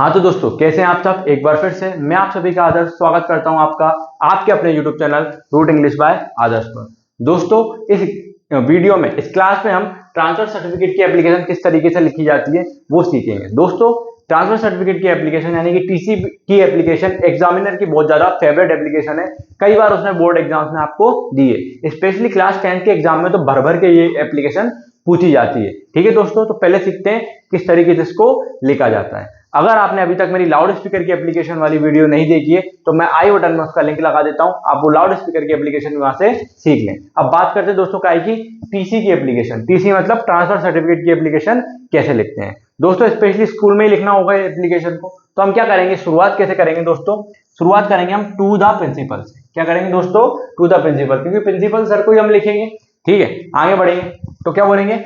हाँ तो दोस्तों, कैसे हैं आप सब। एक बार फिर से मैं आप सभी का आदर्श स्वागत करता हूं आपका आपके अपने YouTube channel Root English by Adarsh पर। दोस्तों, इस वीडियो में, इस क्लास में हम ट्रांसफर सर्टिफिकेट की एप्लीकेशन किस तरीके से लिखी जाती है वो सीखेंगे। दोस्तों, ट्रांसफर सर्टिफिकेट की एप्लीकेशन यानी कि टीसी की एप्लीकेशन एग्जामिनर की बहुत ज्यादा फेवरेट एप्लीकेशन है। कई बार उसने बोर्ड एग्जाम्स में आपको दी है, स्पेशली क्लास 10 के एग्जाम में तो भर भर के ये एप्लीकेशन पूछी जाती है। ठीक है दोस्तों, तो पहले सीखते हैं किस तरीके से इसको लिखा जाता है। अगर आपने अभी तक मेरी लाउड स्पीकर की एप्लीकेशन वाली वीडियो नहीं देखी है तो मैं आई बटन में उसका लिंक लगा देता हूं, आप वो लाउड स्पीकर की एप्लीकेशन वहां से सीख लें। अब बात करते हैं दोस्तों काय की, टीसी की एप्लीकेशन। टीसी मतलब ट्रांसफर सर्टिफिकेट की एप्लीकेशन कैसे लिखते हैं। दोस्तों, स्पेशली स्कूल में ही लिखना होगा एप्लीकेशन को, तो हम क्या करेंगे, शुरुआत कैसे करेंगे दोस्तों। शुरुआत करेंगे हम टू द प्रिंसिपल से। क्या करेंगे दोस्तों, टू द प्रिंसिपल, क्योंकि प्रिंसिपल सर को ही हम लिखेंगे। ठीक है, आगे बढ़ेंगे तो क्या बोलेंगे,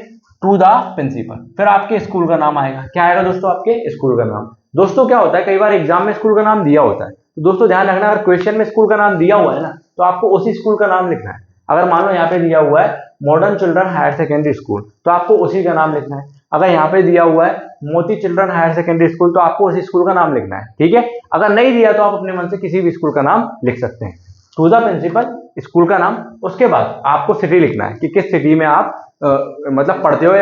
टू द प्रिंसिपल, फिर आपके स्कूल का नाम आएगा। क्या आएगा दोस्तों, आपके स्कूल का नाम। दोस्तों क्या होता है, कई बार एग्जाम में स्कूल का नाम दिया होता है, तो दोस्तों ध्यान रखना, अगर क्वेश्चन में स्कूल का नाम दिया हुआ है ना तो आपको उसी स्कूल का नाम लिखना है। अगर मान लो यहाँ पे दिया हुआ है modern children higher secondary school, तो आपको उसी का नाम लिखना है। अगर यहाँ पे दिया हुआ है मोती चिल्ड्रन हायर सेकेंडरी स्कूल, तो आपको उसी स्कूल का नाम लिखना है। ठीक है, अगर नहीं दिया तो आप अपने मन से किसी भी स्कूल का नाम लिख सकते हैं। टू द प्रिंसिपल, स्कूल का नाम, उसके बाद आपको सिटी लिखना है कि किस सिटी में आप मतलब पढ़ते हो,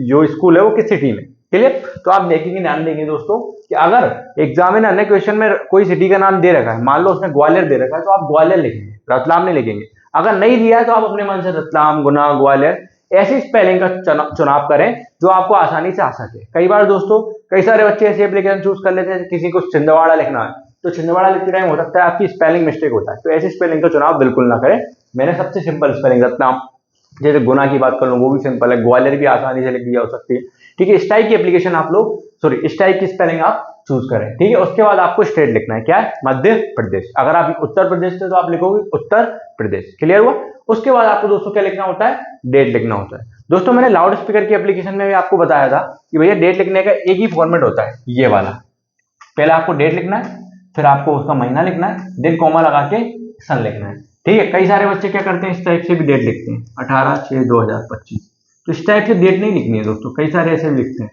जो स्कूल है वो किस सिटी में। क्लियर, तो आप देखेंगे, ध्यान देंगे दोस्तों कि अगर एग्जामिनर ने क्वेश्चन में कोई सिटी का नाम दे रखा है, मान लो उसने ग्वालियर दे रखा है, तो आप ग्वालियर लिखेंगे, रतलाम नहीं लिखेंगे। अगर नहीं दिया है तो आप अपने मन से रतलाम, गुना, ग्वालियर ऐसी स्पेलिंग का चुनाव करें जो आपको आसानी से आ सके। कई बार दोस्तों कई सारे बच्चे ऐसी एप्लीकेशन चूज कर लेते हैं, किसी को छिंदवाड़ा लिखना है तो छिंदवाड़ा लिखते टाइम हो सकता है आपकी स्पेलिंग मिस्टेक होता है, तो ऐसी स्पेलिंग का चुनाव बिल्कुल ना करें। मैंने सबसे सिंपल स्पेलिंग रतलाम, जैसे गुना की बात कर लो वो भी सिंपल है, ग्वालियर भी आसानी से लिख दिया हो सकती है। ठीक है, इस टाइप की एप्लीकेशन आप लोग, सॉरी इस टाइप की स्पेलिंग आप चूज करें। ठीक है, उसके बाद आपको स्टेट लिखना है, क्या है, मध्य प्रदेश। अगर आप उत्तर प्रदेश से तो आप लिखोगे उत्तर प्रदेश। क्लियर हुआ। उसके बाद आपको दोस्तों क्या लिखना होता है, डेट लिखना होता है। दोस्तों मैंने लाउड स्पीकर की एप्लीकेशन में भी आपको बताया था कि भैया डेट लिखने का एक ही फॉर्मेट होता है, ये वाला। पहले आपको डेट लिखना है, फिर आपको उसका महीना लिखना है, देन कॉमा लगा के सन लिखना है। ठीक है, कई सारे बच्चे क्या करते हैं, इस टाइप से भी डेट लिखते हैं, 18/6/2025। तो इस टाइप से डेट नहीं लिखनी है दोस्तों, कई सारे ऐसे भी लिखते हैं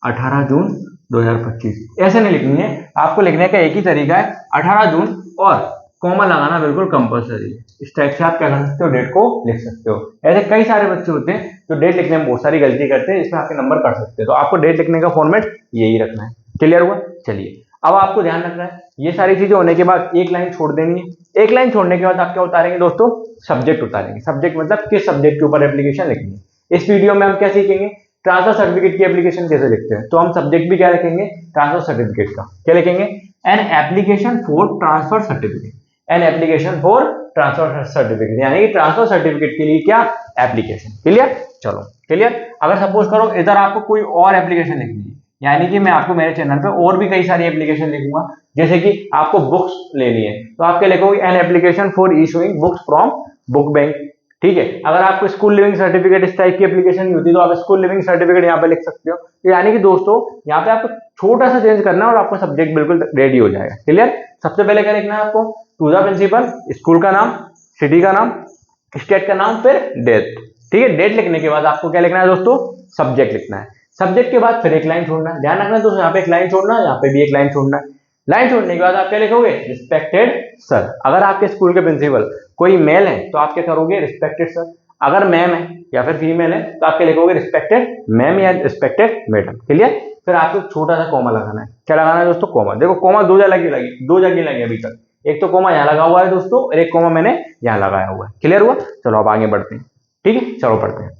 18 जून 2025, ऐसे नहीं लिखनी है। आपको लिखने का एक ही तरीका है, 18 जून और कॉमा लगाना बिल्कुल कंपलसरी है। इस टाइप से आप क्या कर सकते हो, डेट को लिख सकते हो। ऐसे कई सारे बच्चे होते हैं जो डेट लिखने में बहुत सारी गलती करते हैं, इसमें आपके नंबर कट सकते हैं। तो आपको डेट लिखने का फॉर्मेट यही रखना है। क्लियर हुआ। चलिए, अब आपको ध्यान रखना है, ये सारी चीजें होने के बाद एक लाइन छोड़ देनी है। एक लाइन छोड़ने के बाद आप क्या उतारेंगे दोस्तों, सब्जेक्ट उतारेंगे। सब्जेक्ट मतलब किस सब्जेक्ट के ऊपर एप्लीकेशन लिखनी है। इस वीडियो में हम क्या सीखेंगे, ट्रांसफर सर्टिफिकेट की एप्लीकेशन कैसे लिखते हैं। तो हम सब्जेक्ट भी क्या लिखेंगे, ट्रांसफर सर्टिफिकेट का क्या लिखेंगे, an application for transfer certificate. An application for transfer certificate, यानी ट्रांसफर सर्टिफिकेट के लिए क्या, एप्लीकेशन। क्लियर। चलो क्लियर। अगर सपोज करो इधर आपको कोई और एप्लीकेशन लिखनी है, यानी कि मैं आपको मेरे चैनल पे और भी कई सारी एप्लीकेशन लिखूंगा, जैसे कि आपको बुक्स लेनी है तो आप क्या लिखोगे, an application for issuing books from book bank. ठीक है, अगर आपको स्कूल लिविंग सर्टिफिकेट इस टाइप की एप्लीकेशन नहीं होती तो आप स्कूल लिविंग सर्टिफिकेट यहाँ पे लिख सकते हो। तो यानी कि दोस्तों यहाँ पे आपको छोटा सा चेंज करना है और आपका सब्जेक्ट बिल्कुल रेडी हो जाएगा। क्लियर। सबसे पहले क्या लिखना है आपको, टू द प्रिंसिपल, स्कूल का नाम, सिटी का नाम, स्टेट का नाम, फिर डेट। ठीक है, डेट लिखने के बाद आपको क्या लिखना है दोस्तों, सब्जेक्ट लिखना है। सब्जेक्ट के बाद फिर एक लाइन छोड़ना है, ध्यान रखना दोस्तों, यहाँ पे एक लाइन छोड़ना है, यहाँ पे भी एक लाइन छोड़ना है। लाइन छोड़ने के बाद आप क्या लिखोगे, रिस्पेक्टेड सर। अगर आपके स्कूल के प्रिंसिपल कोई मेल है तो आप क्या करोगे, रिस्पेक्टेड सर। अगर मैम है या फिर फीमेल है तो आप क्या लिखोगे, रिस्पेक्टेड मैम या रिस्पेक्टेड मैडम। क्लियर। फिर आपको छोटा सा कॉमा लगाना है। क्या लगाना है दोस्तों, कॉमा। देखो कॉमा दो जगह लगी अभी तक, एक तो कॉमा यहाँ लगा हुआ है दोस्तों और एक कॉमा मैंने यहाँ लगाया हुआ है। क्लियर हुआ। चलो अब आगे बढ़ते हैं। ठीक है, चलो पढ़ते हैं।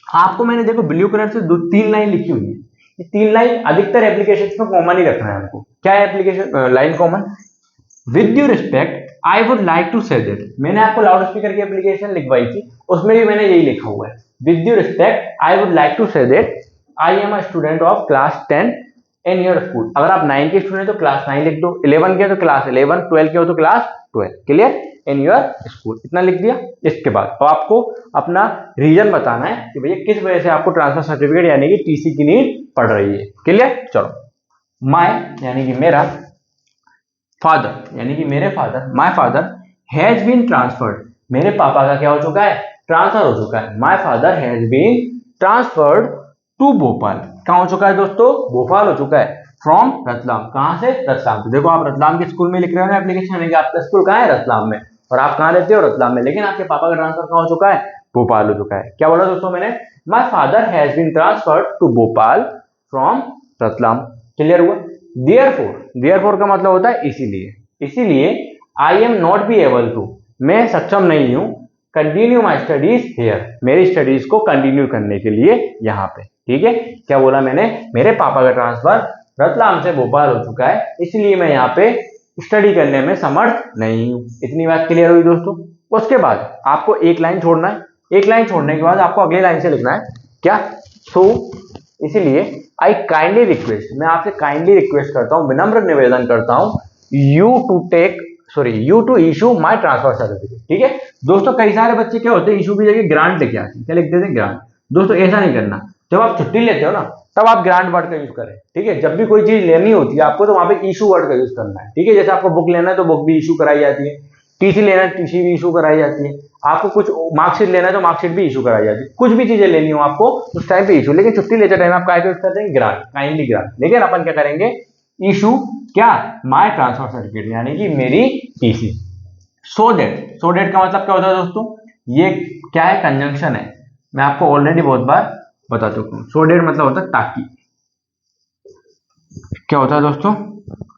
आपको मैंने देखो ब्लू कलर से तीन लाइन लिखी हुई है, ये तीन लाइन अधिकतर एप्लीकेशन में कॉमन ही रखना है हमको। क्या है application line common, with due respect I would like to say that. मैंने आपको लाउड स्पीकर की एप्लीकेशन लिखवाई थी, उसमें भी मैंने यही लिखा हुआ है, with due respect I would like to say that I am a student of class 10 in your school. अगर आप 9 के स्टूडेंट तो क्लास 9 लिख दो, 11 के तो क्लास 11, 12 के हो तो class 12। Clear. In your school, इतना लिख दिया। इसके बाद अब आपको अपना रीजन बताना है कि भैया किस वजह से आपको ट्रांसफर सर्टिफिकेट यानी कि टीसी की नीड पड़ रही है। क्लियर। चलो, माय यानी कि मेरा, फादर यानी कि मेरे father, my father has been transferred, मेरे पापा का क्या हो चुका है, ट्रांसफर हो चुका है। My father has been transferred to Bhopal. क्या हो चुका है दोस्तों, भोपाल हो चुका है। फ्रॉम रतलाम। कहाँ से? रतलाम। तो देखो आप रतलाम के स्कूल में लिख रहे हो ना एप्लीकेशन में कि आपका स्कूल कहाँ है? रतलाम में, और आप कहाँ रहते हो? रतलाम में, लेकिन आपके पापा का ट्रांसफर कहाँ हो चुका है? भोपाल हो चुका है। क्या बोला दोस्तों मैंने? My father has been transferred to Bhopal from Ratlam. Clear हुआ? देयरफॉर का मतलब होता है इसीलिए I am not be able to, मैं सक्षम नहीं हूं, कंटिन्यू माई स्टडीज हेयर, मेरी स्टडीज को कंटिन्यू करने के लिए यहाँ पे। ठीक है, क्या बोला मैंने? मेरे पापा का ट्रांसफर रतलाम से भोपाल हो चुका है, इसलिए मैं यहाँ पे स्टडी करने में समर्थ नहीं हूँ। इतनी बात क्लियर हुई दोस्तों। उसके बाद आपको एक लाइन छोड़ना है, एक लाइन छोड़ने के बाद आपको अगली लाइन से लिखना है क्या? सो इसीलिए आई काइंडली रिक्वेस्ट, मैं आपसे काइंडली रिक्वेस्ट करता हूँ, विनम्र निवेदन करता हूँ, you to issue my transfer certificate. ठीक है दोस्तों, कई सारे बच्चे क्या होते हैं, इशू की जगह ग्रांट लेके आते हैं। क्या लिख देते हैं? ग्रांट। दोस्तों ऐसा नहीं करना, जब आप छुट्टी लेते हो ना तब आप ग्रांट वर्ड का यूज करें। ठीक है, जब भी कोई चीज लेनी होती है आपको तो वहां पे इशू वर्ड का यूज करना है। ठीक है, जैसे आपको बुक लेना है तो बुक भी इशू कराई जाती है, टीसी लेना है टीसी भी इशू कराई जाती है, आपको कुछ मार्कशीट लेना है तो मार्कशीट भी इशू कराई जाती है, कुछ भी चीजें लेनी हो आपको उस टाइम पे इशू। लेकिन छुट्टी लेते टाइम आप क्या यूज करते हैं? Grant, kindly grant. लेकिन अपन क्या करेंगे? इशू क्या? माई ट्रांसफर सर्टिफिकेट, यानी कि मेरी टीसी। सो डेट का मतलब क्या होता है दोस्तों? ये क्या है? कंजंक्शन है, मैं आपको ऑलरेडी बहुत बार बता चुका हूं। सो डेट मतलब होता है ताकि। क्या होता है दोस्तों?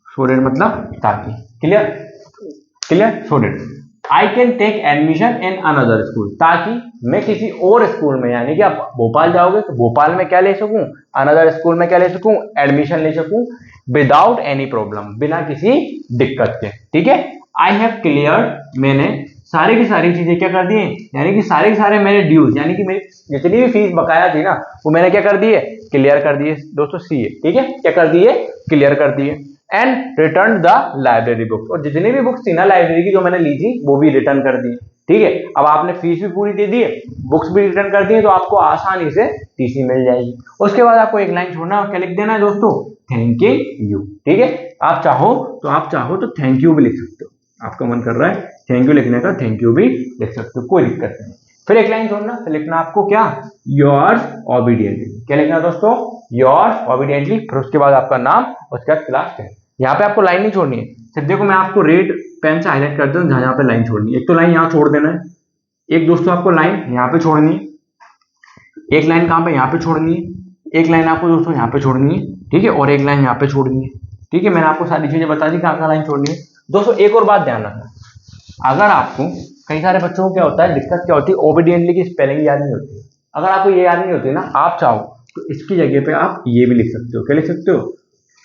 सो डेट मतलब ताकि। Clear? So that I can take admission in another school, ताकि मैं किसी और स्कूल में, यानी कि आप भोपाल जाओगे तो भोपाल में क्या ले सकूं? अनदर स्कूल में क्या ले सकूं? एडमिशन ले सकूं, विदाउट एनी प्रॉब्लम, बिना किसी दिक्कत के। ठीक है, आई हैव क्लियर, मैंने सारी की सारी चीजें क्या कर दी, यानी कि सारे के सारे मेरे ड्यूज, यानी कि मेरी जितनी भी फीस बकाया थी ना वो मैंने क्या कर दिए? क्लियर कर दिए दोस्तों। सी है, ठीक है, क्या कर दिए? क्लियर कर दिए। And return the library books, और जितनी भी बुक्स थी ना लाइब्रेरी की जो मैंने ली थी वो भी रिटर्न कर दी। ठीक है, अब आपने फीस भी पूरी दे दी है, बुक्स भी रिटर्न कर दी है, तो आपको आसानी से टीसी मिल जाएगी। उसके बाद आपको एक लाइन छोड़ना और क्या लिख देना है दोस्तों? Thank you. ठीक है, आप चाहो तो थैंक यू भी लिख सकते हो, आपका मन कर रहा है थैंक यू लिखने का, थैंक यू भी लिख सकते हो, कोई दिक्कत नहीं। फिर एक लाइन छोड़ना, फिर लिखना आपको क्या? योर्स ऑबिडियंटली। क्या लिखना दोस्तों? योर्स ऑबिडियंटली। फिर उसके बाद आपका नाम, उसके बाद क्लास 10। यहाँ पे आपको लाइन नहीं छोड़नी है, सिर्फ देखो मैं आपको रेड पेन से हाईलाइट कर दूं जहां पे लाइन छोड़नी है। एक तो लाइन यहाँ छोड़ देना है, एक दोस्तों आपको लाइन यहाँ पे छोड़नी है, एक लाइन कहाँ पे? यहाँ पे छोड़नी है, एक लाइन आपको दोस्तों यहाँ पे छोड़नी है। ठीक है, और एक लाइन यहाँ पे छोड़नी है। ठीक है, मैंने आपको सारी चीजें बता दी कहाँ कहाँ लाइन छोड़नी है। दोस्तों एक और बात ध्यान रखना, अगर आपको, कई सारे बच्चों को क्या होता है, दिक्कत क्या होती है, ओबीडियंटली की स्पेलिंग याद नहीं होती। अगर आपको ये याद नहीं होती ना, आप चाहो तो इसकी जगह पे आप ये भी लिख सकते हो। क्या लिख सकते हो?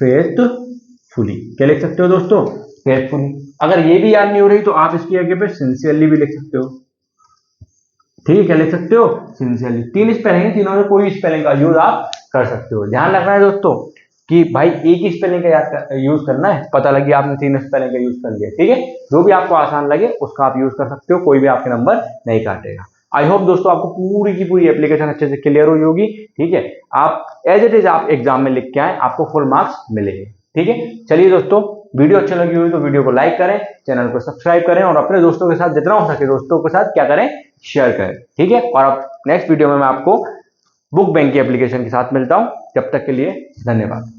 फेथफुली। क्या लिख सकते हो दोस्तों? फेथफुली। अगर ये भी याद नहीं हो रही तो आप इसकी जगह पे सिंसियरली भी लिख सकते हो। ठीक है, क्या लिख सकते हो? सिंसियरली। तीन स्पेलिंग है, तीनों में कोई स्पेलिंग का यूज आप कर सकते हो। ध्यान रखना है दोस्तों कि भाई एक ही स्पेलिंग का यूज करना है, पता लगी आपने तीन स्पेलिंग का यूज कर लिया। ठीक है, जो भी आपको आसान लगे उसका आप यूज कर सकते हो, कोई भी आपके नंबर नहीं काटेगा। आई होप दोस्तों आपको पूरी की पूरी एप्लीकेशन अच्छे से क्लियर हुई होगी। ठीक है, आप एज इट इज आप एग्जाम में लिख के आए, आपको फुल मार्क्स मिलेंगे। ठीक है, चलिए दोस्तों, वीडियो अच्छी लगी हुई तो वीडियो को लाइक करें, चैनल को सब्सक्राइब करें, और अपने दोस्तों के साथ जितना हो सके दोस्तों के साथ क्या करें? शेयर करें। ठीक है, और अब नेक्स्ट वीडियो में मैं आपको बुक बैंक की एप्लीकेशन के साथ मिलता हूं। जब तक के लिए धन्यवाद।